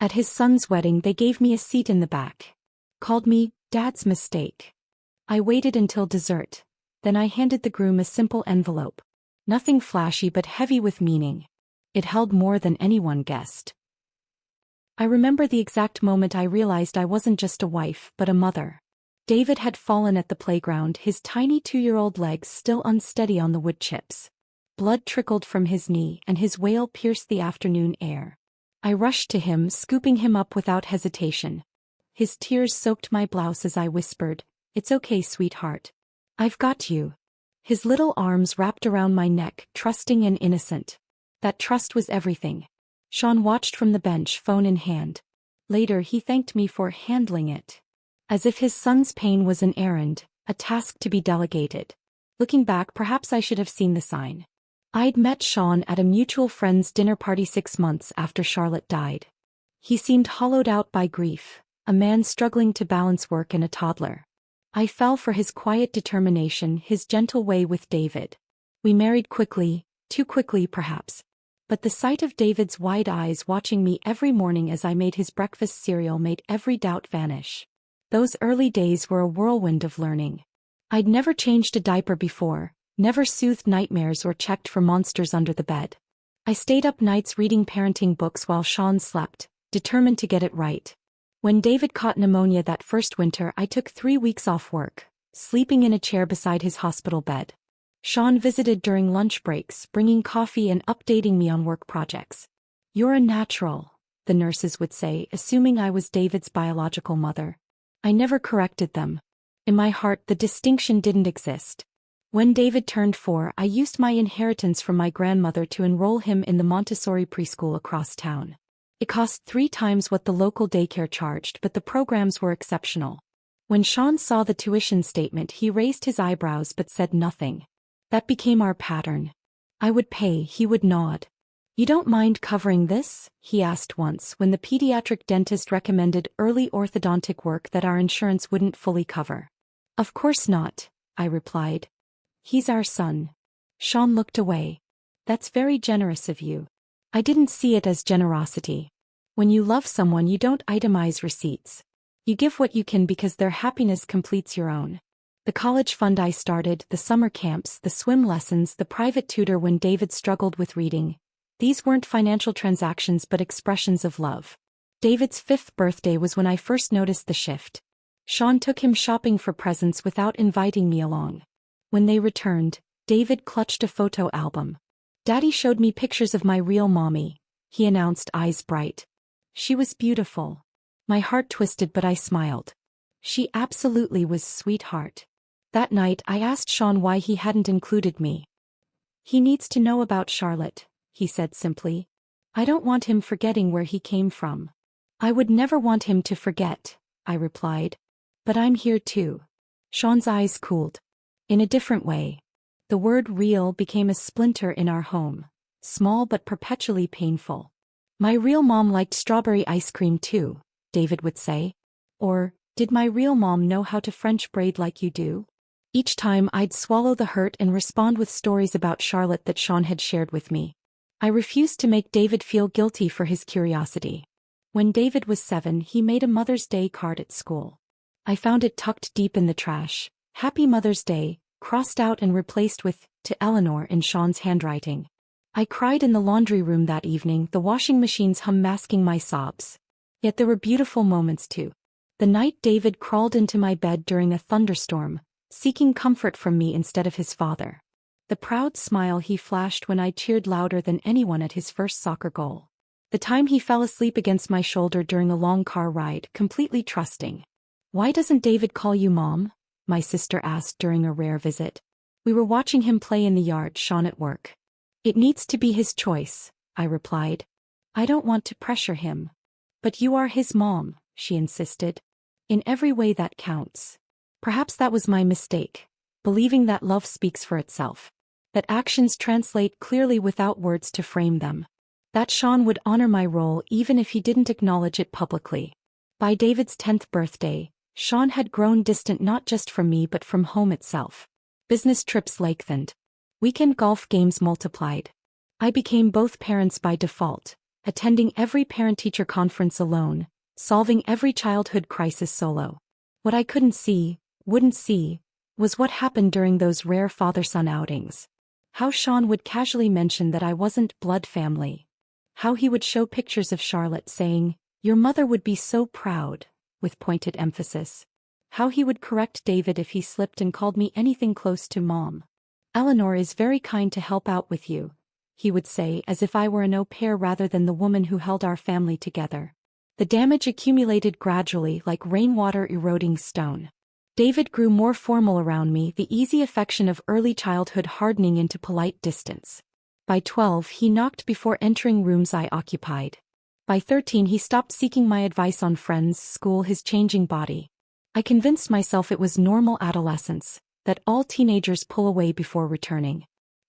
At his son's wedding they gave me a seat in the back. Called me, Dad's mistake. I waited until dessert. Then I handed the groom a simple envelope. Nothing flashy but heavy with meaning. It held more than anyone guessed. I remember the exact moment I realized I wasn't just a wife but a mother. David had fallen at the playground, his tiny 2-year-old legs still unsteady on the wood chips. Blood trickled from his knee and his wail pierced the afternoon air. I rushed to him, scooping him up without hesitation. His tears soaked my blouse as I whispered, "It's okay, sweetheart. I've got you." His little arms wrapped around my neck, trusting and innocent. That trust was everything. Sean watched from the bench, phone in hand. Later he thanked me for handling it. As if his son's pain was an errand, a task to be delegated. Looking back, perhaps I should have seen the sign. I'd met Sean at a mutual friend's dinner party 6 months after Charlotte died. He seemed hollowed out by grief, a man struggling to balance work and a toddler. I fell for his quiet determination, his gentle way with David. We married quickly, too quickly perhaps. But the sight of David's wide eyes watching me every morning as I made his breakfast cereal made every doubt vanish. Those early days were a whirlwind of learning. I'd never changed a diaper before, never soothed nightmares or checked for monsters under the bed. I stayed up nights reading parenting books while Sean slept, determined to get it right. When David caught pneumonia that first winter, I took 3 weeks off work, sleeping in a chair beside his hospital bed. Sean visited during lunch breaks, bringing coffee and updating me on work projects. "You're a natural," the nurses would say, assuming I was David's biological mother. I never corrected them. In my heart, the distinction didn't exist. When David turned 4, I used my inheritance from my grandmother to enroll him in the Montessori preschool across town. It cost 3 times what the local daycare charged, but the programs were exceptional. When Sean saw the tuition statement, he raised his eyebrows but said nothing. That became our pattern. I would pay, he would nod. "You don't mind covering this?" he asked once when the pediatric dentist recommended early orthodontic work that our insurance wouldn't fully cover. "Of course not," I replied. "He's our son." Sean looked away. "That's very generous of you." I didn't see it as generosity. When you love someone, you don't itemize receipts. You give what you can because their happiness completes your own. The college fund I started, the summer camps, the swim lessons, the private tutor when David struggled with reading. These weren't financial transactions but expressions of love. David's 5th birthday was when I first noticed the shift. Sean took him shopping for presents without inviting me along. When they returned, David clutched a photo album. "Daddy showed me pictures of my real mommy," he announced, eyes bright. "She was beautiful." My heart twisted but I smiled. She absolutely was, sweetheart. That night I asked Sean why he hadn't included me. "He needs to know about Charlotte," he said simply. "I don't want him forgetting where he came from." "I would never want him to forget," I replied. "But I'm here too." Sean's eyes cooled. In a different way. The word real became a splinter in our home, small but perpetually painful. "My real mom liked strawberry ice cream too," David would say. Or, "Did my real mom know how to French braid like you do?" Each time I'd swallow the hurt and respond with stories about Charlotte that Sean had shared with me. I refused to make David feel guilty for his curiosity. When David was 7, he made a Mother's Day card at school. I found it tucked deep in the trash. "Happy Mother's Day," crossed out and replaced with, "To Eleanor," in Sean's handwriting. I cried in the laundry room that evening, the washing machine's hum masking my sobs. Yet there were beautiful moments too. The night David crawled into my bed during a thunderstorm, seeking comfort from me instead of his father. The proud smile he flashed when I cheered louder than anyone at his first soccer goal. The time he fell asleep against my shoulder during a long car ride, completely trusting. "Why doesn't David call you Mom?" my sister asked during a rare visit. We were watching him play in the yard, Sean at work. "It needs to be his choice," I replied. "I don't want to pressure him." "But you are his mom," she insisted. "In every way that counts." Perhaps that was my mistake, believing that love speaks for itself, that actions translate clearly without words to frame them, that Sean would honor my role even if he didn't acknowledge it publicly. By David's 10th birthday, Sean had grown distant not just from me but from home itself. Business trips lengthened. Weekend golf games multiplied. I became both parents by default, attending every parent-teacher conference alone, solving every childhood crisis solo. What I wouldn't see, was what happened during those rare father-son outings. How Sean would casually mention that I wasn't blood family. How he would show pictures of Charlotte saying, "Your mother would be so proud," with pointed emphasis. How he would correct David if he slipped and called me anything close to mom. "Eleanor is very kind to help out with you," he would say, as if I were an au pair rather than the woman who held our family together. The damage accumulated gradually like rainwater eroding stone. David grew more formal around me, the easy affection of early childhood hardening into polite distance. By 12 he knocked before entering rooms I occupied. By 13 he stopped seeking my advice on friends, school, his changing body. I convinced myself it was normal adolescence, that all teenagers pull away before returning.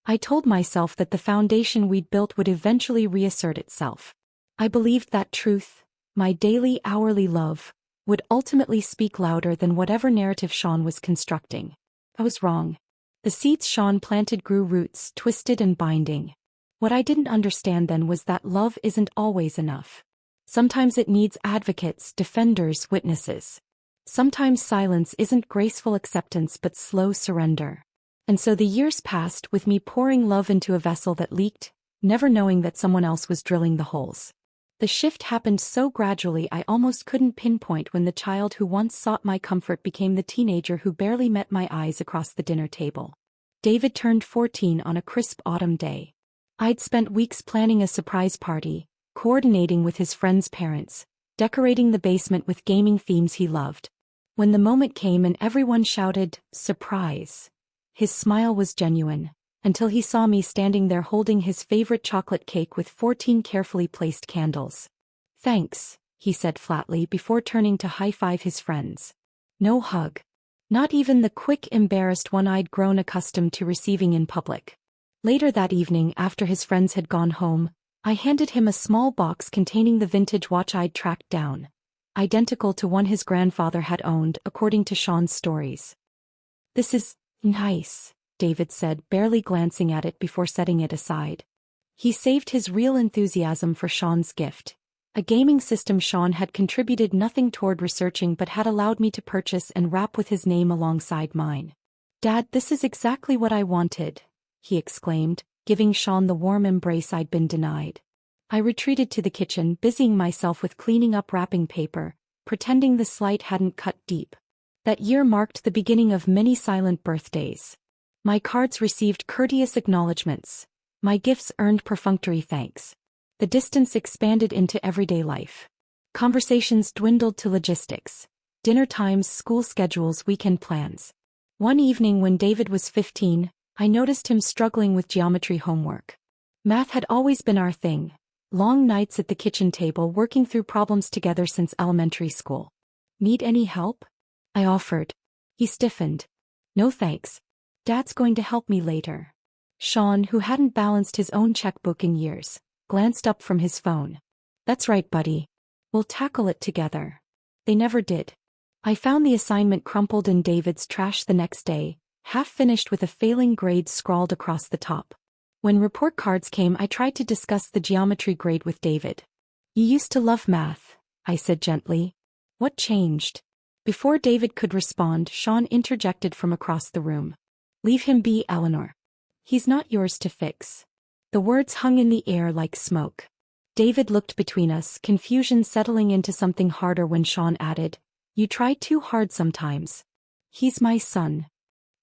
I told myself that the foundation we'd built would eventually reassert itself. I believed that truth, my daily, hourly love, would ultimately speak louder than whatever narrative Sean was constructing. I was wrong. The seeds Sean planted grew roots, twisted and binding. What I didn't understand then was that love isn't always enough. Sometimes it needs advocates, defenders, witnesses. Sometimes silence isn't graceful acceptance but slow surrender. And so the years passed with me pouring love into a vessel that leaked, never knowing that someone else was drilling the holes. The shift happened so gradually I almost couldn't pinpoint when the child who once sought my comfort became the teenager who barely met my eyes across the dinner table. David turned 14 on a crisp autumn day. I'd spent weeks planning a surprise party, coordinating with his friends' parents, decorating the basement with gaming themes he loved. When the moment came and everyone shouted, "Surprise!" his smile was genuine, until he saw me standing there holding his favorite chocolate cake with 14 carefully placed candles. "Thanks," he said flatly before turning to high-five his friends. No hug. Not even the quick, embarrassed one I'd grown accustomed to receiving in public. Later that evening, after his friends had gone home, I handed him a small box containing the vintage watch I'd tracked down, identical to one his grandfather had owned, according to Sean's stories. "This is nice," David said, barely glancing at it before setting it aside. He saved his real enthusiasm for Sean's gift. A gaming system Sean had contributed nothing toward researching but had allowed me to purchase and wrap with his name alongside mine. "Dad, this is exactly what I wanted," he exclaimed, giving Sean the warm embrace I'd been denied. I retreated to the kitchen, busying myself with cleaning up wrapping paper, pretending the slight hadn't cut deep. That year marked the beginning of many silent birthdays. My cards received courteous acknowledgments. My gifts earned perfunctory thanks. The distance expanded into everyday life. Conversations dwindled to logistics. Dinner times, school schedules, weekend plans. One evening when David was 15, I noticed him struggling with geometry homework. Math had always been our thing. Long nights at the kitchen table working through problems together since elementary school. "Need any help?" I offered. He stiffened. "No thanks. Dad's going to help me later." Sean, who hadn't balanced his own checkbook in years, glanced up from his phone. "That's right, buddy. We'll tackle it together." They never did. I found the assignment crumpled in David's trash the next day, half finished with a failing grade scrawled across the top. When report cards came, I tried to discuss the geometry grade with David. "You used to love math," I said gently. "What changed?" Before David could respond, Sean interjected from across the room. "Leave him be, Eleanor. He's not yours to fix." The words hung in the air like smoke. David looked between us, confusion settling into something harder when Sean added, "You try too hard sometimes. He's my son."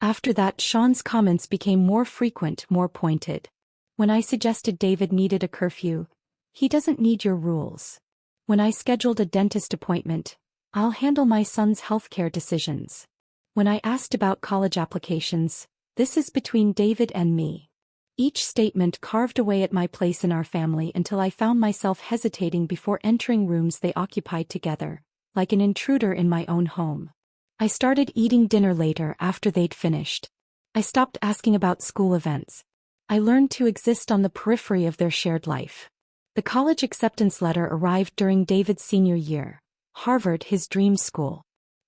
After that, Sean's comments became more frequent, more pointed. When I suggested David needed a curfew, "He doesn't need your rules." When I scheduled a dentist appointment, "I'll handle my son's healthcare decisions." When I asked about college applications, "This is between David and me." Each statement carved away at my place in our family until I found myself hesitating before entering rooms they occupied together, like an intruder in my own home. I started eating dinner later after they'd finished. I stopped asking about school events. I learned to exist on the periphery of their shared life. The college acceptance letter arrived during David's senior year. Harvard, his dream school.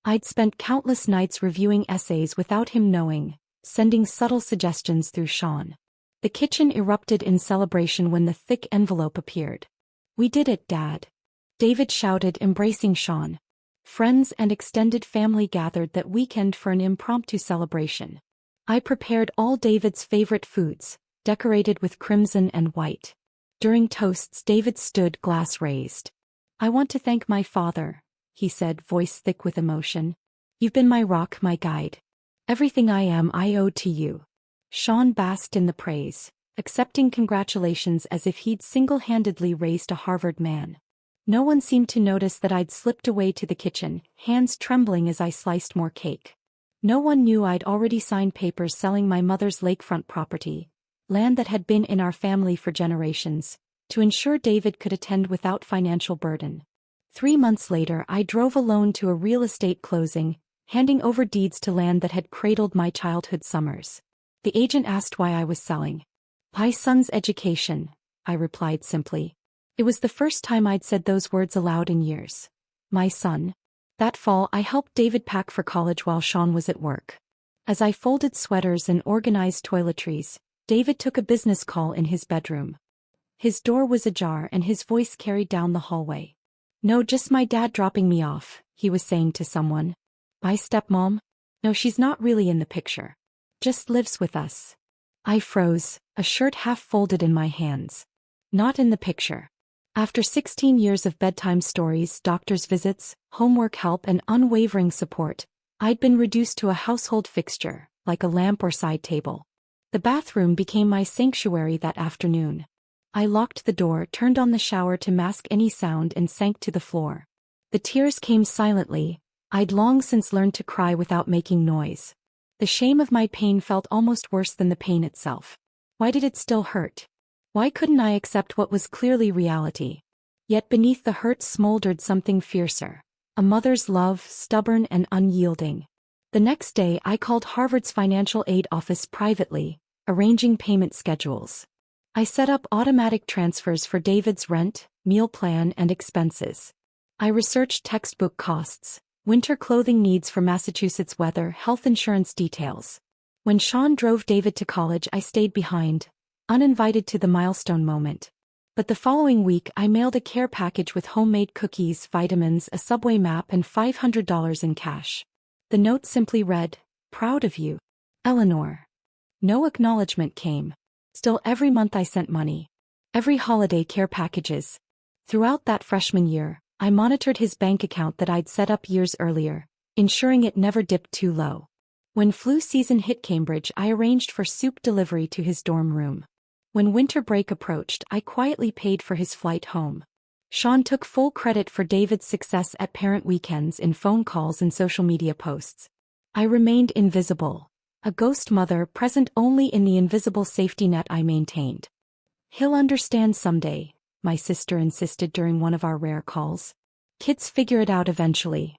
I'd spent countless nights reviewing essays without him knowing, sending subtle suggestions through Sean. The kitchen erupted in celebration when the thick envelope appeared. "We did it, Dad!" David shouted, embracing Sean. Friends and extended family gathered that weekend for an impromptu celebration. I prepared all David's favorite foods, decorated with crimson and white. During toasts, David stood, glass raised. "I want to thank my father," he said, voice thick with emotion. "You've been my rock, my guide. Everything I am I owe to you." Sean basked in the praise, accepting congratulations as if he'd single-handedly raised a Harvard man. No one seemed to notice that I'd slipped away to the kitchen, hands trembling as I sliced more cake. No one knew I'd already signed papers selling my mother's lakefront property, land that had been in our family for generations, to ensure David could attend without financial burden. 3 months later, I drove alone to a real estate closing, handing over deeds to land that had cradled my childhood summers. The agent asked why I was selling. "My son's education," I replied simply. It was the first time I'd said those words aloud in years. My son. That fall, I helped David pack for college while Sean was at work. As I folded sweaters and organized toiletries, David took a business call in his bedroom. His door was ajar and his voice carried down the hallway. "No, just my dad dropping me off," he was saying to someone. "My stepmom? No, she's not really in the picture. Just lives with us." I froze, a shirt half folded in my hands. Not in the picture. After 16 years of bedtime stories, doctor's visits, homework help and unwavering support, I'd been reduced to a household fixture, like a lamp or side table. The bathroom became my sanctuary that afternoon. I locked the door, turned on the shower to mask any sound and sank to the floor. The tears came silently. I'd long since learned to cry without making noise. The shame of my pain felt almost worse than the pain itself. Why did it still hurt? Why couldn't I accept what was clearly reality? Yet beneath the hurt smoldered something fiercer. A mother's love, stubborn and unyielding. The next day I called Harvard's financial aid office privately, arranging payment schedules. I set up automatic transfers for David's rent, meal plan and expenses. I researched textbook costs, winter clothing needs for Massachusetts weather, health insurance details. When Sean drove David to college, I stayed behind, uninvited to the milestone moment. But the following week I mailed a care package with homemade cookies, vitamins, a subway map and $500 in cash. The note simply read, "Proud of you, Eleanor." No acknowledgement came. Still, every month I sent money. Every holiday, care packages. Throughout that freshman year, I monitored his bank account that I'd set up years earlier, ensuring it never dipped too low. When flu season hit Cambridge, I arranged for soup delivery to his dorm room. When winter break approached, I quietly paid for his flight home. Sean took full credit for David's success at parent weekends in phone calls and social media posts. I remained invisible, a ghost mother present only in the invisible safety net I maintained. "He'll understand someday," my sister insisted during one of our rare calls. "Kids figure it out eventually."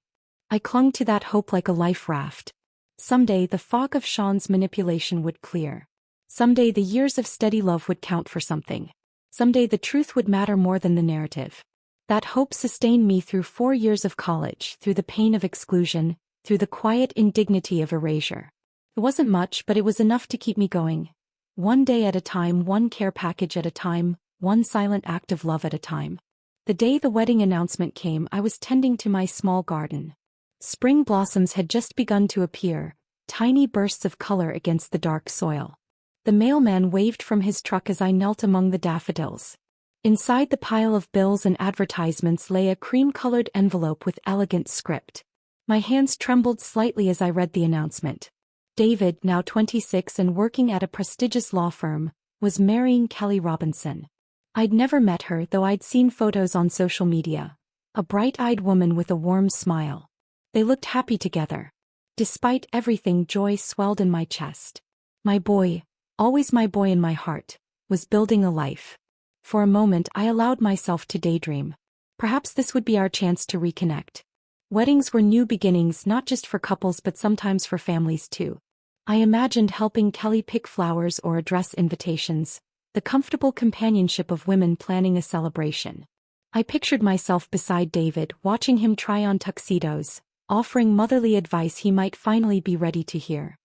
I clung to that hope like a life raft. Someday the fog of Sean's manipulation would clear. Someday the years of steady love would count for something. Someday the truth would matter more than the narrative. That hope sustained me through 4 years of college, through the pain of exclusion, through the quiet indignity of erasure. It wasn't much, but it was enough to keep me going. One day at a time, one care package at a time, one silent act of love at a time. The day the wedding announcement came, I was tending to my small garden. Spring blossoms had just begun to appear, tiny bursts of color against the dark soil. The mailman waved from his truck as I knelt among the daffodils. Inside the pile of bills and advertisements lay a cream-colored envelope with elegant script. My hands trembled slightly as I read the announcement. David, now 26 and working at a prestigious law firm, was marrying Kelly Robinson. I'd never met her, though I'd seen photos on social media. A bright-eyed woman with a warm smile. They looked happy together. Despite everything, joy swelled in my chest. My boy, always my boy in my heart, was building a life. For a moment I allowed myself to daydream. Perhaps this would be our chance to reconnect. Weddings were new beginnings, not just for couples but sometimes for families too. I imagined helping Kelly pick flowers or address invitations, the comfortable companionship of women planning a celebration. I pictured myself beside David, watching him try on tuxedos, offering motherly advice he might finally be ready to hear.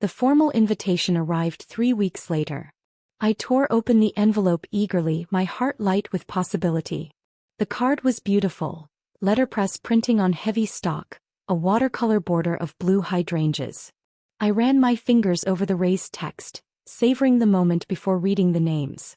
The formal invitation arrived 3 weeks later. I tore open the envelope eagerly, my heart light with possibility. The card was beautiful, letterpress printing on heavy stock, a watercolor border of blue hydrangeas. I ran my fingers over the raised text, savoring the moment before reading the names.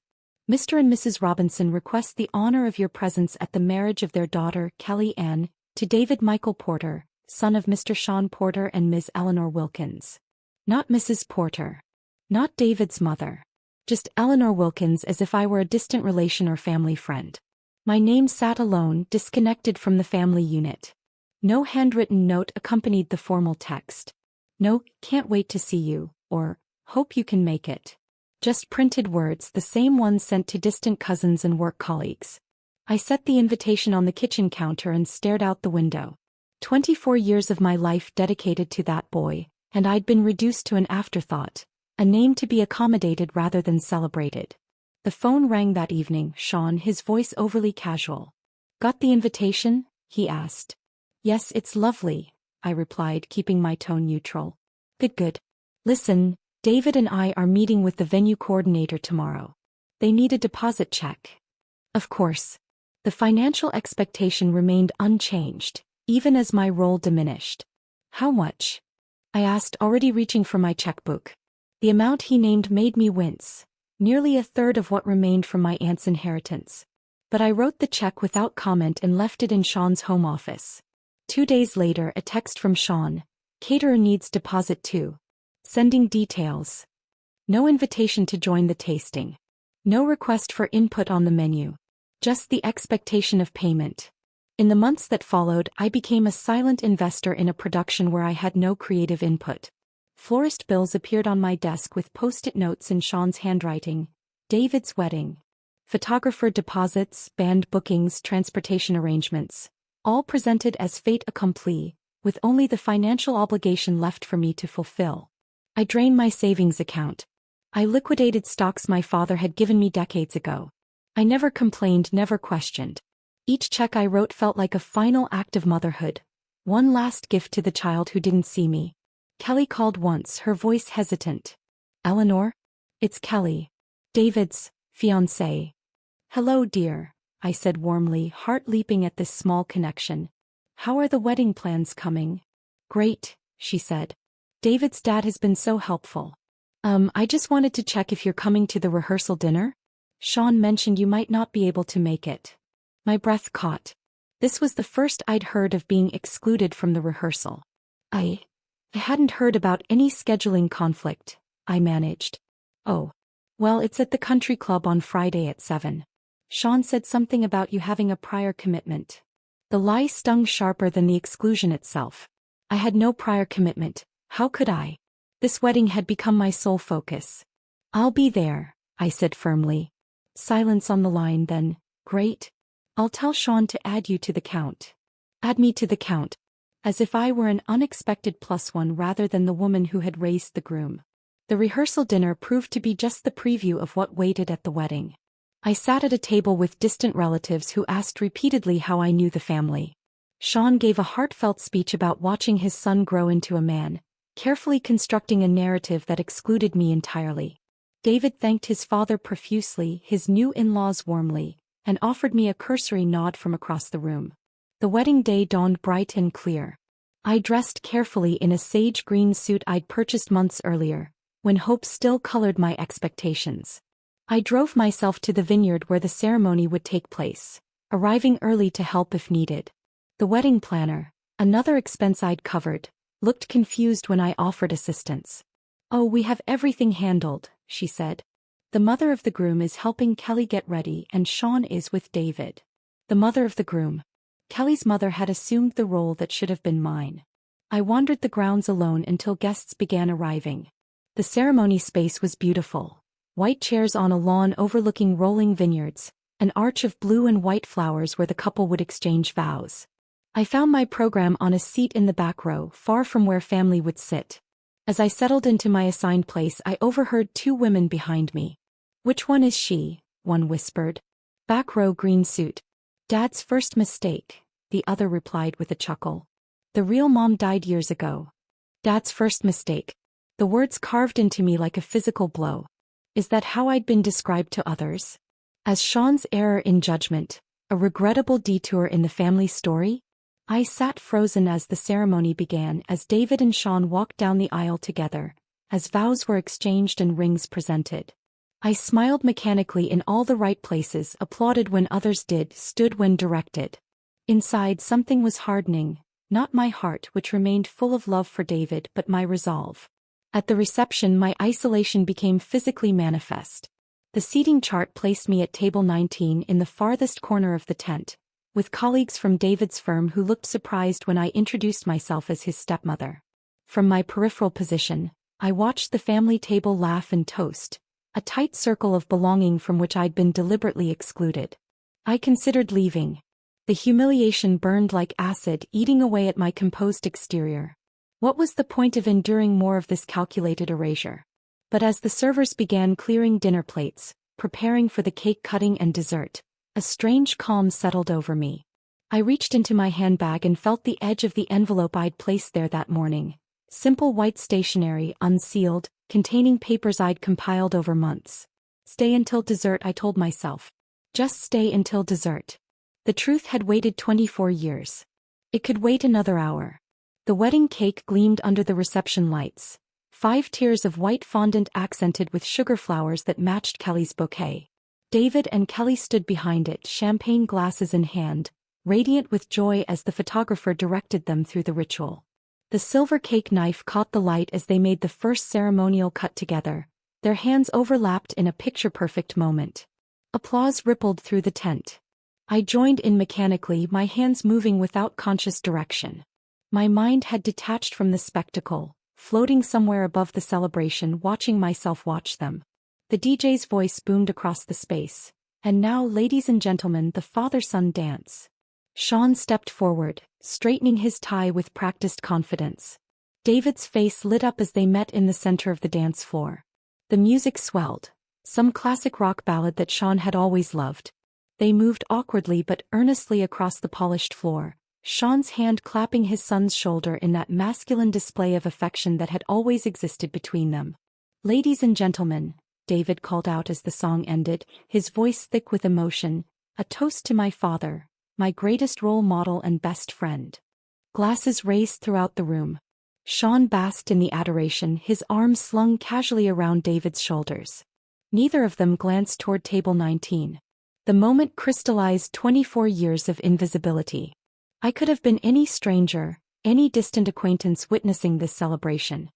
Mr. and Mrs. Robinson request the honor of your presence at the marriage of their daughter, Kelly Ann, to David Michael Porter, son of Mr. Sean Porter and Ms. Eleanor Wilkins. Not Mrs. Porter. Not David's mother. Just Eleanor Wilkins, as if I were a distant relation or family friend. My name sat alone, disconnected from the family unit. No handwritten note accompanied the formal text. No, can't wait to see you, or, hope you can make it. Just printed words, the same ones sent to distant cousins and work colleagues. I set the invitation on the kitchen counter and stared out the window. 24 years of my life dedicated to that boy, and I'd been reduced to an afterthought, a name to be accommodated rather than celebrated. The phone rang that evening, Sean, his voice overly casual. Got the invitation? He asked. Yes, it's lovely, I replied, keeping my tone neutral. Good. Listen, David and I are meeting with the venue coordinator tomorrow. They need a deposit check. Of course. The financial expectation remained unchanged, even as my role diminished. How much? I asked, already reaching for my checkbook. The amount he named made me wince. Nearly a third of what remained from my aunt's inheritance. But I wrote the check without comment and left it in Sean's home office. 2 days later, a text from Sean. Caterer needs deposit too. Sending details. No invitation to join the tasting. No request for input on the menu. Just the expectation of payment. In the months that followed, I became a silent investor in a production where I had no creative input. Florist bills appeared on my desk with post-it notes in Sean's handwriting. David's wedding. Photographer deposits, band bookings, transportation arrangements. All presented as fait accompli, with only the financial obligation left for me to fulfill. I drained my savings account. I liquidated stocks my father had given me decades ago. I never complained, never questioned. Each check I wrote felt like a final act of motherhood. One last gift to the child who didn't see me. Kelly called once, her voice hesitant. Eleanor? It's Kelly. David's fiancée. Hello, dear, I said warmly, heart leaping at this small connection. How are the wedding plans coming? Great, she said. David's dad has been so helpful. I just wanted to check if you're coming to the rehearsal dinner? Sean mentioned you might not be able to make it. My breath caught. This was the first I'd heard of being excluded from the rehearsal. I hadn't heard about any scheduling conflict, I managed. Oh. Well, it's at the country club on Friday at 7. Sean said something about you having a prior commitment. The lie stung sharper than the exclusion itself. I had no prior commitment. How could I? This wedding had become my sole focus. I'll be there, I said firmly. Silence on the line, then. Great. I'll tell Sean to add you to the count. Add me to the count. As if I were an unexpected +1 rather than the woman who had raised the groom. The rehearsal dinner proved to be just the preview of what waited at the wedding. I sat at a table with distant relatives who asked repeatedly how I knew the family. Sean gave a heartfelt speech about watching his son grow into a man, carefully constructing a narrative that excluded me entirely. David thanked his father profusely, his new in-laws warmly, and offered me a cursory nod from across the room. The wedding day dawned bright and clear. I dressed carefully in a sage green suit I'd purchased months earlier, when hope still colored my expectations. I drove myself to the vineyard where the ceremony would take place, arriving early to help if needed. The wedding planner, another expense I'd covered, looked confused when I offered assistance. Oh, we have everything handled, she said. The mother of the groom is helping Kelly get ready and Sean is with David. The mother of the groom. Kelly's mother had assumed the role that should have been mine. I wandered the grounds alone until guests began arriving. The ceremony space was beautiful. White chairs on a lawn overlooking rolling vineyards, an arch of blue and white flowers where the couple would exchange vows. I found my program on a seat in the back row, far from where family would sit. As I settled into my assigned place, I overheard 2 women behind me. Which one is she? One whispered. Back row, green suit. Dad's first mistake, the other replied with a chuckle. The real mom died years ago. Dad's first mistake. The words carved into me like a physical blow. Is that how I'd been described to others? As Sean's error in judgment, A regrettable detour in the family story? I sat frozen as the ceremony began, as David and Sean walked down the aisle together, as vows were exchanged and rings presented. I smiled mechanically in all the right places, applauded when others did, stood when directed. Inside, something was hardening, not my heart, which remained full of love for David, but my resolve. At the reception, my isolation became physically manifest. The seating chart placed me at table 19 in the farthest corner of the tent, with colleagues from David's firm who looked surprised when I introduced myself as his stepmother. From my peripheral position, I watched the family table laugh and toast, a tight circle of belonging from which I'd been deliberately excluded. I considered leaving. The humiliation burned like acid, eating away at my composed exterior. What was the point of enduring more of this calculated erasure? But as the servers began clearing dinner plates, preparing for the cake cutting and dessert, a strange calm settled over me. I reached into my handbag and felt the edge of the envelope I'd placed there that morning. Simple white stationery, unsealed, containing papers I'd compiled over months. Stay until dessert, I told myself. Just stay until dessert. The truth had waited 24 years. It could wait another hour. The wedding cake gleamed under the reception lights. 5 tiers of white fondant accented with sugar flowers that matched Kelly's bouquet. David and Kelly stood behind it, champagne glasses in hand, radiant with joy as the photographer directed them through the ritual. The silver cake knife caught the light as they made the first ceremonial cut together. Their hands overlapped in a picture-perfect moment. Applause rippled through the tent. I joined in mechanically, my hands moving without conscious direction. My mind had detached from the spectacle, floating somewhere above the celebration, watching myself watch them. The DJ's voice boomed across the space. And now, ladies and gentlemen, the father-son dance. Sean stepped forward, straightening his tie with practiced confidence. David's face lit up as they met in the center of the dance floor. The music swelled, some classic rock ballad that Sean had always loved. They moved awkwardly but earnestly across the polished floor, Sean's hand clapping his son's shoulder in that masculine display of affection that had always existed between them. "Ladies and gentlemen," David called out as the song ended, his voice thick with emotion, "a toast to my father, my greatest role model and best friend." Glasses raised throughout the room. Sean basked in the adoration, his arms slung casually around David's shoulders. Neither of them glanced toward table 19. The moment crystallized 24 years of invisibility. I could have been any stranger, any distant acquaintance witnessing this celebration.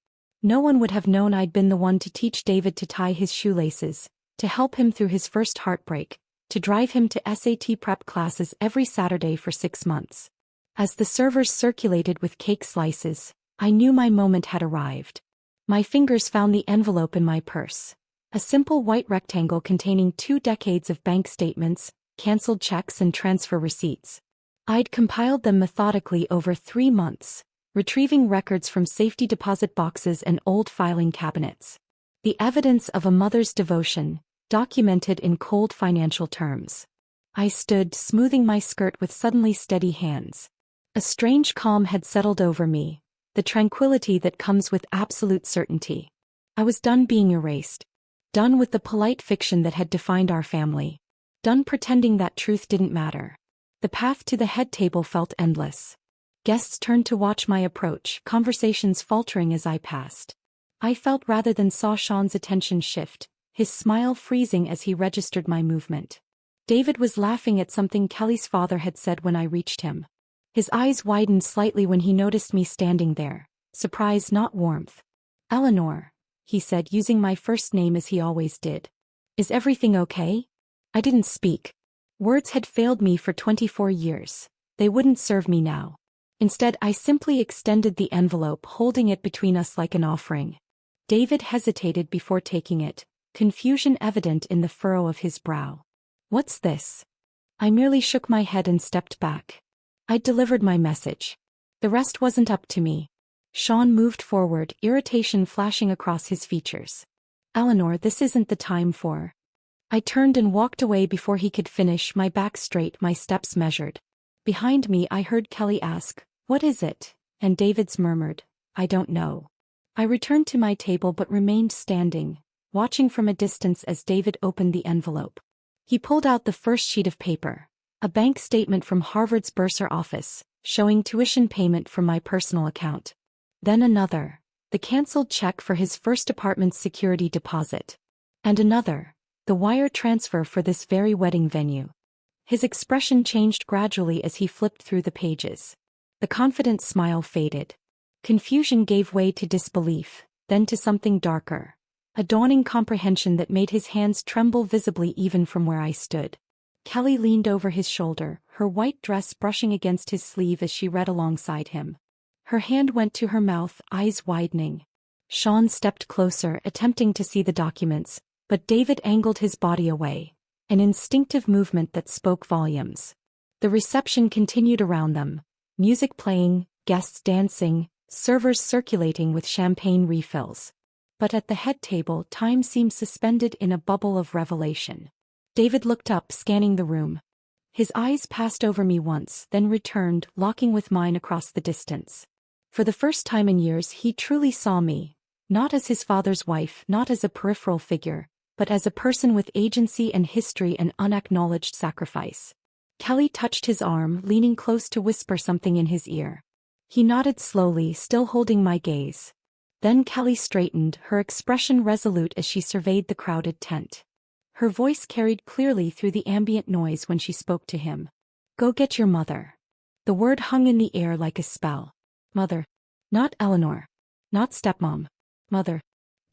No one would have known I'd been the one to teach David to tie his shoelaces, to help him through his first heartbreak, to drive him to SAT prep classes every Saturday for 6 months. As the servers circulated with cake slices, I knew my moment had arrived. My fingers found the envelope in my purse. A simple white rectangle containing 2 decades of bank statements, canceled checks and transfer receipts. I'd compiled them methodically over 3 months, retrieving records from safety deposit boxes and old filing cabinets. The evidence of a mother's devotion, documented in cold financial terms. I stood, smoothing my skirt with suddenly steady hands. A strange calm had settled over me, the tranquility that comes with absolute certainty. I was done being erased. Done with the polite fiction that had defined our family. Done pretending that truth didn't matter. The path to the head table felt endless. Guests turned to watch my approach, conversations faltering as I passed. I felt rather than saw Sean's attention shift, his smile freezing as he registered my movement. David was laughing at something Kelly's father had said when I reached him. His eyes widened slightly when he noticed me standing there, surprise not warmth. "Eleanor," he said, using my first name as he always did. "Is everything okay?" I didn't speak. Words had failed me for 24 years. They wouldn't serve me now. Instead, I simply extended the envelope, holding it between us like an offering. David hesitated before taking it, confusion evident in the furrow of his brow. "What's this?" I merely shook my head and stepped back. I'd delivered my message. The rest wasn't up to me. Sean moved forward, irritation flashing across his features. "Eleanor, this isn't the time for..." I turned and walked away before he could finish, my back straight, my steps measured. Behind me I heard Kelly ask, "What is it?" and David's murmured, "I don't know." I returned to my table but remained standing, watching from a distance as David opened the envelope. He pulled out the first sheet of paper. A bank statement from Harvard's bursar office, showing tuition payment from my personal account. Then another, the canceled check for his first apartment's security deposit. And another, the wire transfer for this very wedding venue. His expression changed gradually as he flipped through the pages. The confident smile faded. Confusion gave way to disbelief, then to something darker. A dawning comprehension that made his hands tremble visibly even from where I stood. Kelly leaned over his shoulder, her white dress brushing against his sleeve as she read alongside him. Her hand went to her mouth, eyes widening. Sean stepped closer, attempting to see the documents, but David angled his body away, an instinctive movement that spoke volumes. The reception continued around them, music playing, guests dancing, servers circulating with champagne refills. But at the head table, time seemed suspended in a bubble of revelation. David looked up, scanning the room. His eyes passed over me once, then returned, locking with mine across the distance. For the first time in years, he truly saw me, not as his father's wife, not as a peripheral figure, but as a person with agency and history and unacknowledged sacrifice. Kelly touched his arm, leaning close to whisper something in his ear. He nodded slowly, still holding my gaze. Then Kelly straightened, her expression resolute as she surveyed the crowded tent. Her voice carried clearly through the ambient noise when she spoke to him. "Go get your mother." The word hung in the air like a spell. Mother. Not Eleanor. Not stepmom. Mother.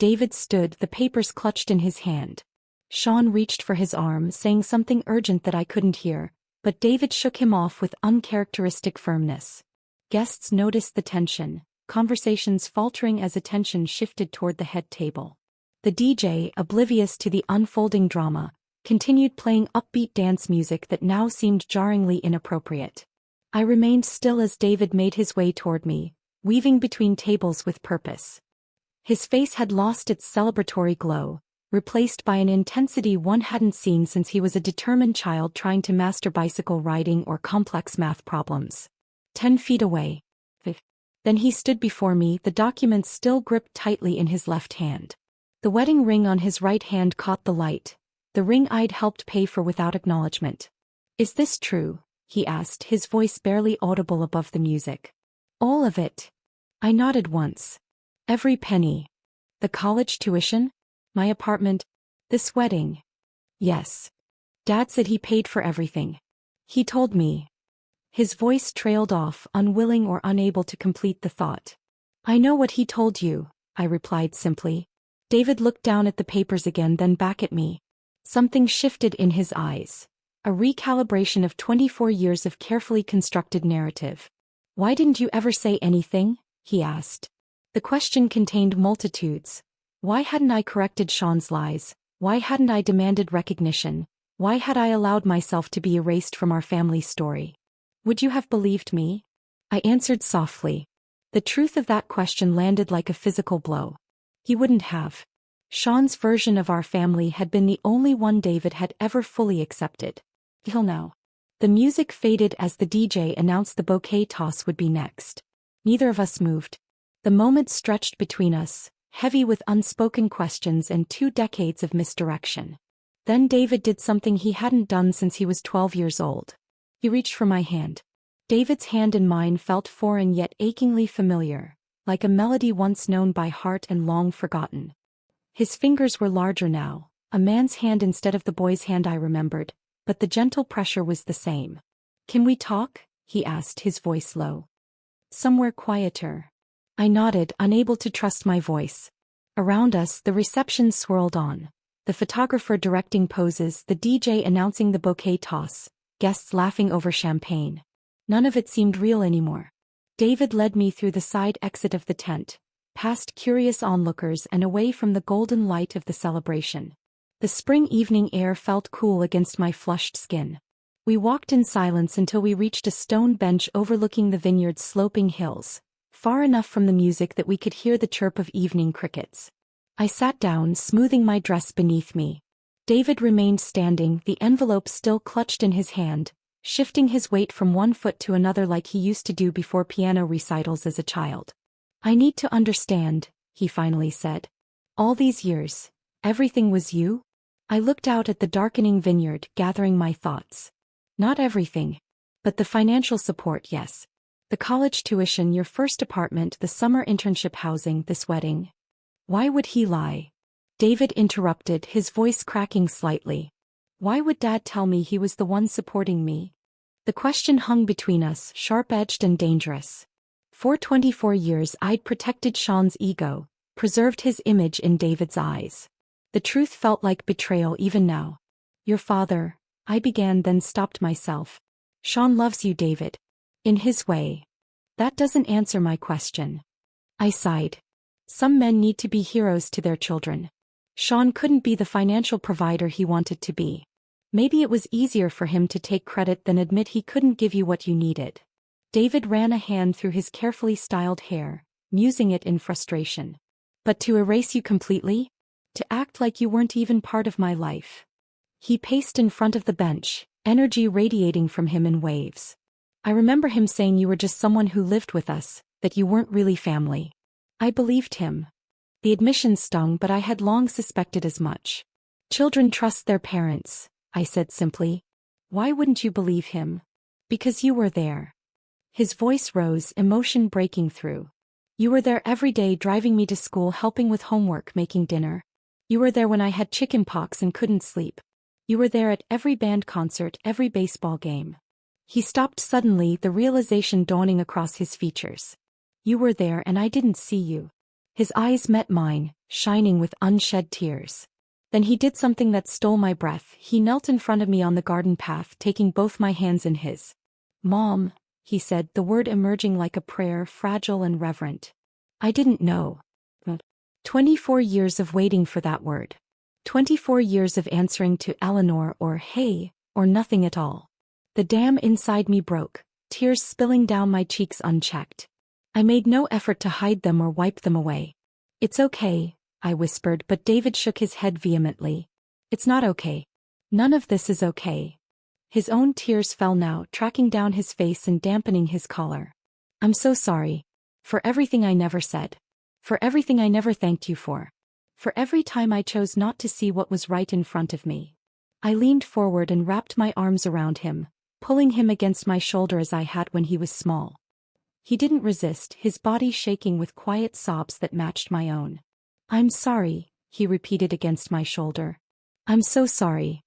David stood, the papers clutched in his hand. Sean reached for his arm, saying something urgent that I couldn't hear, but David shook him off with uncharacteristic firmness. Guests noticed the tension, conversations faltering as attention shifted toward the head table. The DJ, oblivious to the unfolding drama, continued playing upbeat dance music that now seemed jarringly inappropriate. I remained still as David made his way toward me, weaving between tables with purpose. His face had lost its celebratory glow, replaced by an intensity one hadn't seen since he was a determined child trying to master bicycle riding or complex math problems. 10 feet away. Then he stood before me, the documents still gripped tightly in his left hand. The wedding ring on his right hand caught the light, the ring I'd helped pay for without acknowledgement. "Is this true?" he asked, his voice barely audible above the music. "All of it." I nodded once. "Every penny." "The college tuition? My apartment? This wedding?" "Yes. Dad said he paid for everything. He told me." His voice trailed off, unwilling or unable to complete the thought. "I know what he told you," I replied simply. David looked down at the papers again, then back at me. Something shifted in his eyes. A recalibration of 24 years of carefully constructed narrative. "Why didn't you ever say anything?" he asked. The question contained multitudes. Why hadn't I corrected Sean's lies? Why hadn't I demanded recognition? Why had I allowed myself to be erased from our family story? "Would you have believed me?" I answered softly. The truth of that question landed like a physical blow. He wouldn't have. Sean's version of our family had been the only one David had ever fully accepted. Till now. The music faded as the DJ announced the bouquet toss would be next. Neither of us moved. The moment stretched between us, heavy with unspoken questions and 2 decades of misdirection. Then David did something he hadn't done since he was 12 years old. He reached for my hand. David's hand in mine felt foreign yet achingly familiar, like a melody once known by heart and long forgotten. His fingers were larger now, a man's hand instead of the boy's hand I remembered, but the gentle pressure was the same. "Can we talk?" he asked, his voice low. "Somewhere quieter." I nodded, unable to trust my voice. Around us, the reception swirled on. The photographer directing poses, the DJ announcing the bouquet toss, guests laughing over champagne. None of it seemed real anymore. David led me through the side exit of the tent, past curious onlookers and away from the golden light of the celebration. The spring evening air felt cool against my flushed skin. We walked in silence until we reached a stone bench overlooking the vineyard's sloping hills, far enough from the music that we could hear the chirp of evening crickets. I sat down, smoothing my dress beneath me. David remained standing, the envelope still clutched in his hand, shifting his weight from one foot to another like he used to do before piano recitals as a child. "I need to understand," he finally said. "All these years, everything was you?" I looked out at the darkening vineyard, gathering my thoughts. Not everything. But the financial support, yes. The college tuition, your first apartment, the summer internship housing, this wedding. Why would he lie? David interrupted, his voice cracking slightly. Why would Dad tell me he was the one supporting me? The question hung between us, sharp-edged and dangerous. For 24 years I'd protected Sean's ego, preserved his image in David's eyes. The truth felt like betrayal even now. Your father, I began, then stopped myself. Sean loves you, David. In his way. That doesn't answer my question. I sighed. Some men need to be heroes to their children. Sean couldn't be the financial provider he wanted to be. Maybe it was easier for him to take credit than admit he couldn't give you what you needed. David ran a hand through his carefully styled hair, musing it in frustration. But to erase you completely? To act like you weren't even part of my life. He paced in front of the bench, energy radiating from him in waves. I remember him saying you were just someone who lived with us, that you weren't really family. I believed him. The admission stung, but I had long suspected as much. Children trust their parents, I said simply. Why wouldn't you believe him? Because you were there. His voice rose, emotion breaking through. You were there every day, driving me to school, helping with homework, making dinner. You were there when I had chicken pox and couldn't sleep. You were there at every band concert, every baseball game. He stopped suddenly, the realization dawning across his features. You were there and I didn't see you. His eyes met mine, shining with unshed tears. Then he did something that stole my breath. He knelt in front of me on the garden path, taking both my hands in his. Mom, he said, the word emerging like a prayer, fragile and reverent. I didn't know. 24 years of waiting for that word. 24 years of answering to Eleanor or hey, or nothing at all. The dam inside me broke, tears spilling down my cheeks unchecked. I made no effort to hide them or wipe them away. It's okay, I whispered, but David shook his head vehemently. It's not okay. None of this is okay. His own tears fell now, tracking down his face and dampening his color. I'm so sorry. For everything I never said. For everything I never thanked you for. For every time I chose not to see what was right in front of me. I leaned forward and wrapped my arms around him, pulling him against my shoulder as I had when he was small. He didn't resist, his body shaking with quiet sobs that matched my own. I'm sorry, he repeated against my shoulder. I'm so sorry.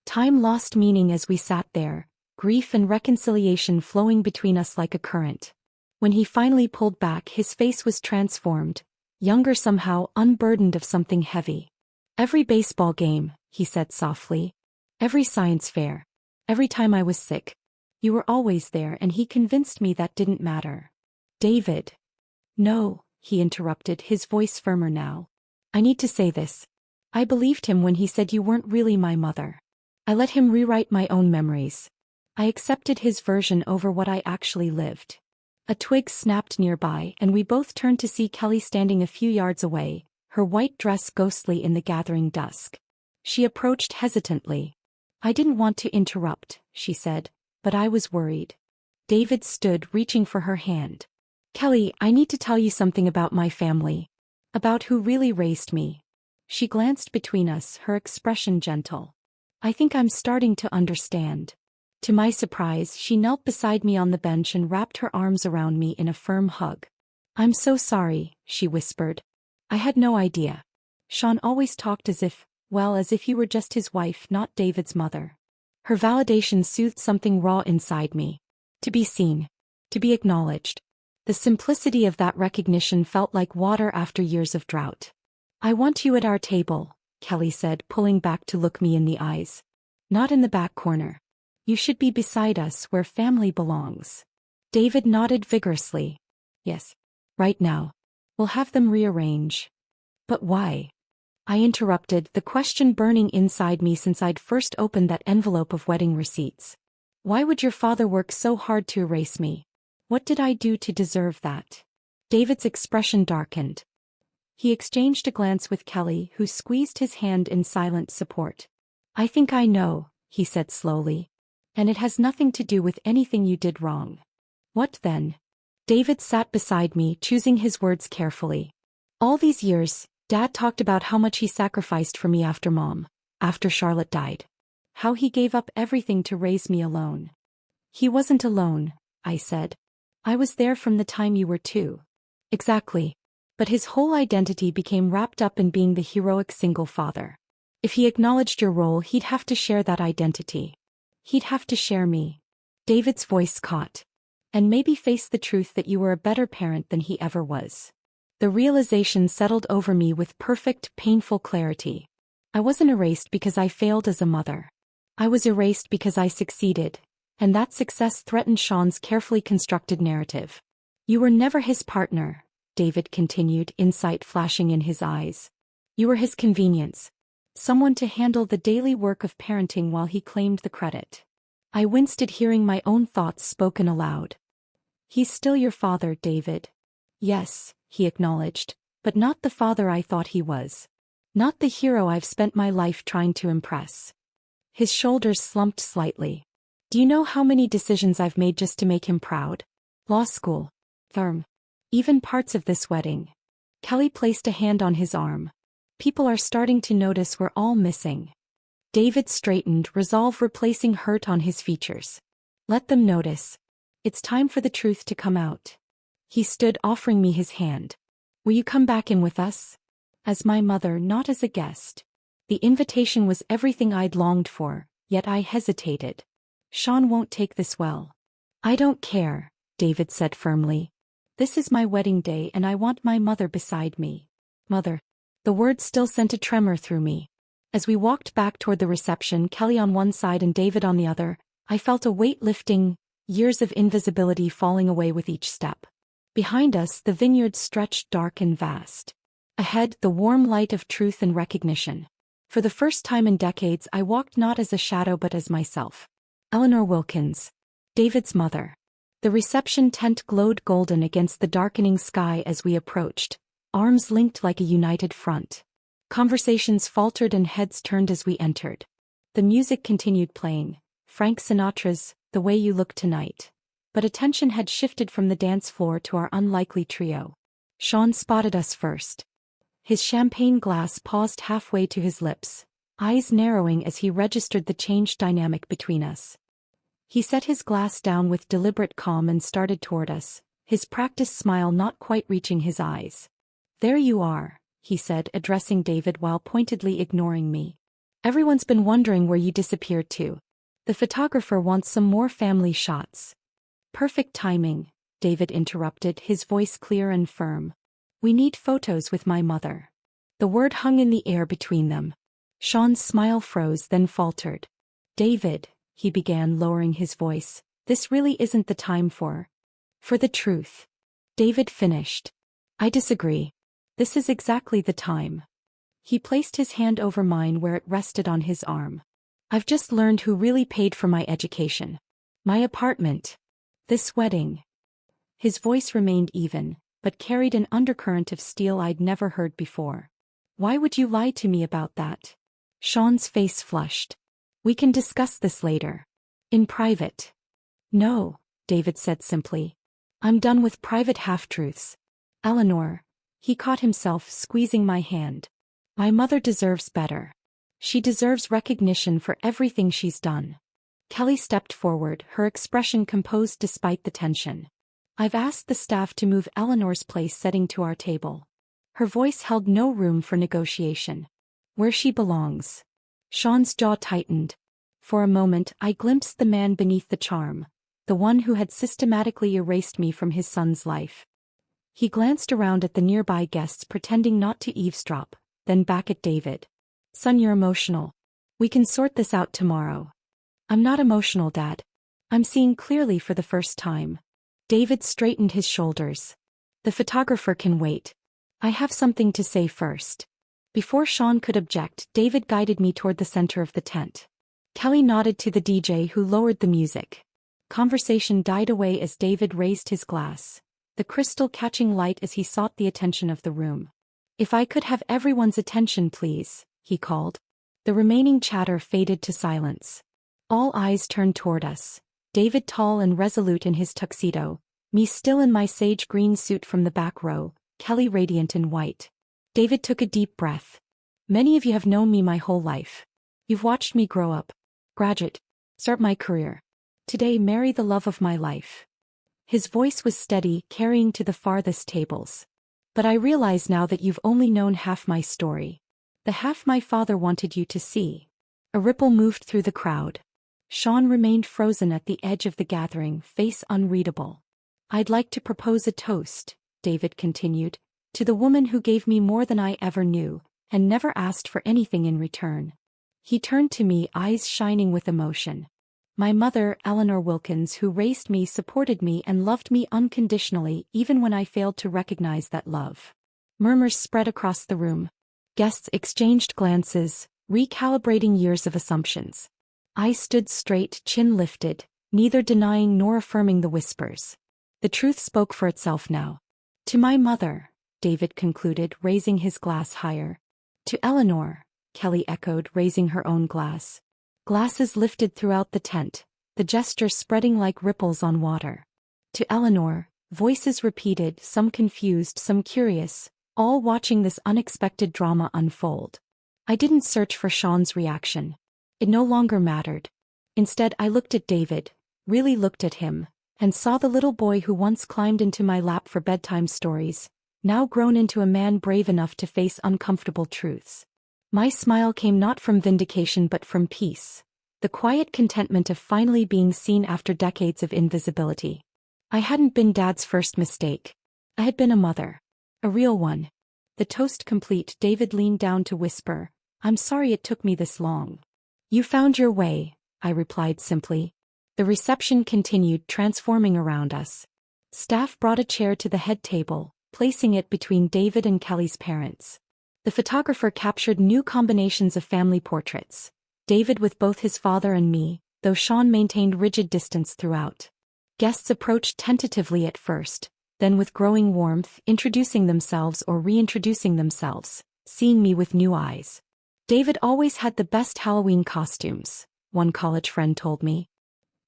Time lost meaning as we sat there, grief and reconciliation flowing between us like a current. When he finally pulled back, his face was transformed, younger somehow, unburdened of something heavy. Every baseball game, he said softly. Every science fair. Every time I was sick. You were always there, and he convinced me that didn't matter. David. No, he interrupted, his voice firmer now. I need to say this. I believed him when he said you weren't really my mother. I let him rewrite my own memories. I accepted his version over what I actually lived. A twig snapped nearby, and we both turned to see Kelly standing a few yards away, her white dress ghostly in the gathering dusk. She approached hesitantly. I didn't want to interrupt, she said, but I was worried. David stood, reaching for her hand. Kelly, I need to tell you something about my family. About who really raised me. She glanced between us, her expression gentle. I think I'm starting to understand. To my surprise, she knelt beside me on the bench and wrapped her arms around me in a firm hug. I'm so sorry, she whispered. I had no idea. Sean always talked as if you were just his wife, not David's mother. Her validation soothed something raw inside me. To be seen. To be acknowledged. The simplicity of that recognition felt like water after years of drought. I want you at our table, Kelly said, pulling back to look me in the eyes. Not in the back corner. You should be beside us where family belongs. David nodded vigorously. Yes. Right now. We'll have them rearrange. But why? I interrupted, the question burning inside me since I'd first opened that envelope of wedding receipts. Why would your father work so hard to erase me? What did I do to deserve that? David's expression darkened. He exchanged a glance with Kelly, who squeezed his hand in silent support. I think I know, he said slowly. And it has nothing to do with anything you did wrong. What then? David sat beside me, choosing his words carefully. All these years, Dad talked about how much he sacrificed for me after Charlotte died. How he gave up everything to raise me alone. He wasn't alone, I said. I was there from the time you were 2. Exactly. But his whole identity became wrapped up in being the heroic single father. If he acknowledged your role, he'd have to share that identity. He'd have to share me. David's voice caught. And maybe face the truth that you were a better parent than he ever was. The realization settled over me with perfect, painful clarity. I wasn't erased because I failed as a mother. I was erased because I succeeded, and that success threatened Sean's carefully constructed narrative. You were never his partner, David continued, insight flashing in his eyes. You were his convenience. Someone to handle the daily work of parenting while he claimed the credit. I winced at hearing my own thoughts spoken aloud. He's still your father, David. Yes, he acknowledged, but not the father I thought he was. Not the hero I've spent my life trying to impress. His shoulders slumped slightly. Do you know how many decisions I've made just to make him proud? Law school. Firm. Even parts of this wedding. Kelly placed a hand on his arm. People are starting to notice we're all missing. David straightened, resolve replacing hurt on his features. Let them notice. It's time for the truth to come out. He stood, offering me his hand. Will you come back in with us? As my mother, not as a guest. The invitation was everything I'd longed for, yet I hesitated. Sean won't take this well. I don't care, David said firmly. This is my wedding day and I want my mother beside me. Mother. The word still sent a tremor through me. As we walked back toward the reception, Kelly on one side and David on the other, I felt a weight lifting, years of invisibility falling away with each step. Behind us, the vineyard stretched dark and vast. Ahead, the warm light of truth and recognition. For the first time in decades, I walked not as a shadow but as myself. Eleanor Wilkins, David's mother. The reception tent glowed golden against the darkening sky as we approached, arms linked like a united front. Conversations faltered and heads turned as we entered. The music continued playing, Frank Sinatra's "The Way You Look Tonight." But attention had shifted from the dance floor to our unlikely trio. Sean spotted us first. His champagne glass paused halfway to his lips, eyes narrowing as he registered the changed dynamic between us. He set his glass down with deliberate calm and started toward us, his practiced smile not quite reaching his eyes. There you are, he said, addressing David while pointedly ignoring me. Everyone's been wondering where you disappeared to. The photographer wants some more family shots. Perfect timing, David interrupted, his voice clear and firm. We need photos with my mother. The word hung in the air between them. Sean's smile froze, then faltered. David, he began, lowering his voice, this really isn't the time for the truth. David finished. I disagree. This is exactly the time. He placed his hand over mine where it rested on his arm. I've just learned who really paid for my education. My apartment. This wedding. His voice remained even, but carried an undercurrent of steel I'd never heard before. Why would you lie to me about that? Sean's face flushed. We can discuss this later. In private. No, David said simply. I'm done with private half-truths. Eleanor. He caught himself, squeezing my hand. My mother deserves better. She deserves recognition for everything she's done. Kelly stepped forward, her expression composed despite the tension. I've asked the staff to move Eleanor's place setting to our table. Her voice held no room for negotiation. Where she belongs. Sean's jaw tightened. For a moment, I glimpsed the man beneath the charm, the one who had systematically erased me from his son's life. He glanced around at the nearby guests, pretending not to eavesdrop, then back at David. Son, you're emotional. We can sort this out tomorrow. I'm not emotional, Dad. I'm seeing clearly for the first time. David straightened his shoulders. The photographer can wait. I have something to say first. Before Sean could object, David guided me toward the center of the tent. Kelly nodded to the DJ, who lowered the music. Conversation died away as David raised his glass, the crystal catching light as he sought the attention of the room. If I could have everyone's attention, please, he called. The remaining chatter faded to silence. All eyes turned toward us. David tall and resolute in his tuxedo, me still in my sage green suit from the back row, Kelly radiant in white. David took a deep breath. Many of you have known me my whole life. You've watched me grow up. Graduate. Start my career. Today marry the love of my life. His voice was steady, carrying to the farthest tables. But I realize now that you've only known half my story. The half my father wanted you to see. A ripple moved through the crowd. Sean remained frozen at the edge of the gathering, face unreadable. I'd like to propose a toast, David continued, to the woman who gave me more than I ever knew, and never asked for anything in return. He turned to me, eyes shining with emotion. My mother, Eleanor Wilkins, who raised me, supported me, and loved me unconditionally, even when I failed to recognize that love. Murmurs spread across the room. Guests exchanged glances, recalibrating years of assumptions. I stood straight, chin lifted, neither denying nor affirming the whispers. The truth spoke for itself now. To my mother, David concluded, raising his glass higher. To Eleanor, Kelly echoed, raising her own glass. Glasses lifted throughout the tent, the gesture spreading like ripples on water. To Eleanor, voices repeated, some confused, some curious, all watching this unexpected drama unfold. I didn't search for Sean's reaction. It no longer mattered. Instead, I looked at David, really looked at him, and saw the little boy who once climbed into my lap for bedtime stories, now grown into a man brave enough to face uncomfortable truths. My smile came not from vindication but from peace, the quiet contentment of finally being seen after decades of invisibility. I hadn't been Dad's first mistake. I had been a mother. A real one. The toast complete, David leaned down to whisper, "I'm sorry it took me this long." "You found your way," I replied simply. The reception continued, transforming around us. Staff brought a chair to the head table, placing it between David and Kelly's parents. The photographer captured new combinations of family portraits, David with both his father and me, though Sean maintained rigid distance throughout. Guests approached tentatively at first, then with growing warmth, introducing themselves or reintroducing themselves, seeing me with new eyes. David always had the best Halloween costumes, one college friend told me.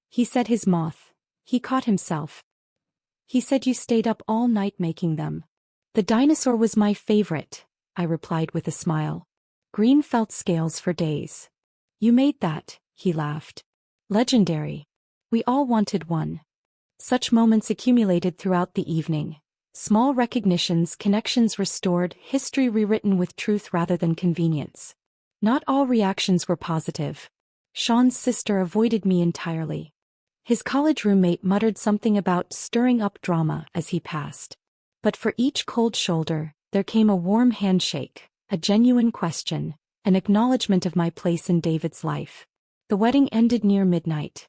He said his moth. He caught himself. He said you stayed up all night making them. The dinosaur was my favorite, I replied with a smile. Green felt scales for days. You made that, he laughed. Legendary. We all wanted one. Such moments accumulated throughout the evening. Small recognitions, connections restored, history rewritten with truth rather than convenience. Not all reactions were positive. Sean's sister avoided me entirely. His college roommate muttered something about stirring up drama as he passed. But for each cold shoulder, there came a warm handshake, a genuine question, an acknowledgement of my place in David's life. The wedding ended near midnight.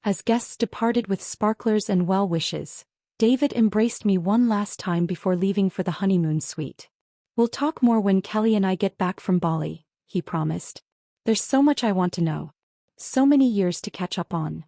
As guests departed with sparklers and well wishes, David embraced me one last time before leaving for the honeymoon suite. We'll talk more when Kelly and I get back from Bali, he promised. There's so much I want to know. So many years to catch up on.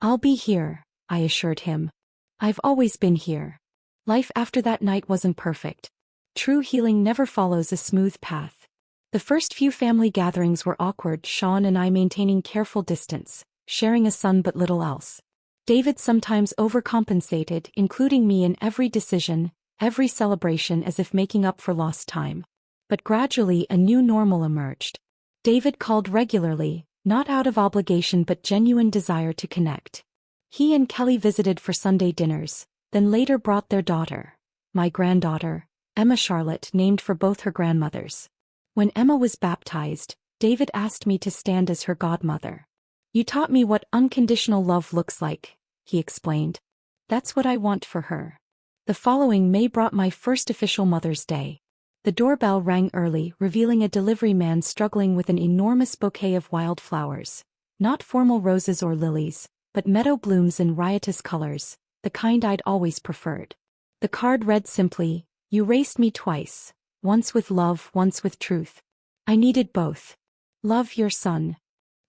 I'll be here, I assured him. I've always been here. Life after that night wasn't perfect. True healing never follows a smooth path. The first few family gatherings were awkward, Sean and I maintaining careful distance, sharing a son but little else. David sometimes overcompensated, including me in every decision, every celebration as if making up for lost time. But gradually a new normal emerged. David called regularly, not out of obligation but genuine desire to connect. He and Kelly visited for Sunday dinners, then later brought their daughter, my granddaughter, Emma Charlotte, named for both her grandmothers. When Emma was baptized, David asked me to stand as her godmother. You taught me what unconditional love looks like, he explained. That's what I want for her. The following May brought my first official Mother's Day. The doorbell rang early, revealing a delivery man struggling with an enormous bouquet of wildflowers. Not formal roses or lilies, but meadow blooms in riotous colors, the kind I'd always preferred. The card read simply, "You raised me twice, once with love, once with truth. I needed both. Love your son."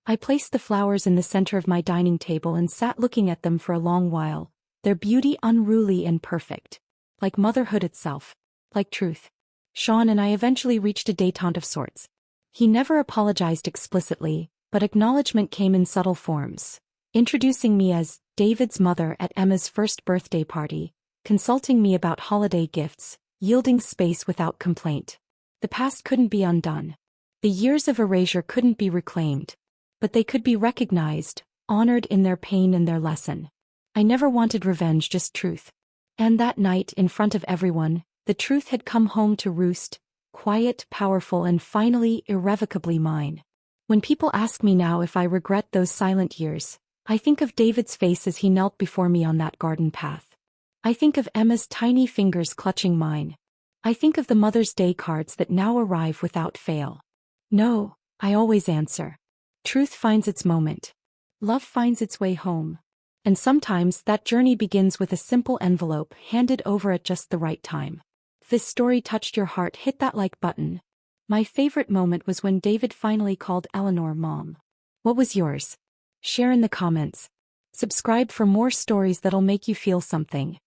I placed the flowers in the center of my dining table and sat looking at them for a long while, their beauty unruly and perfect. Like motherhood itself. Like truth. Sean and I eventually reached a détente of sorts. He never apologized explicitly, but acknowledgement came in subtle forms. Introducing me as David's mother at Emma's first birthday party, consulting me about holiday gifts, yielding space without complaint. The past couldn't be undone. The years of erasure couldn't be reclaimed. but they could be recognized, honored in their pain and their lesson. I never wanted revenge, just truth. And that night, in front of everyone, the truth had come home to roost, quiet, powerful, and finally irrevocably mine. When people ask me now if I regret those silent years, I think of David's face as he knelt before me on that garden path. I think of Emma's tiny fingers clutching mine. I think of the Mother's Day cards that now arrive without fail. No, I always answer. Truth finds its moment. Love finds its way home. And sometimes that journey begins with a simple envelope handed over at just the right time. If this story touched your heart, hit that like button. My favorite moment was when David finally called Eleanor Mom. What was yours? Share in the comments. Subscribe for more stories that'll make you feel something.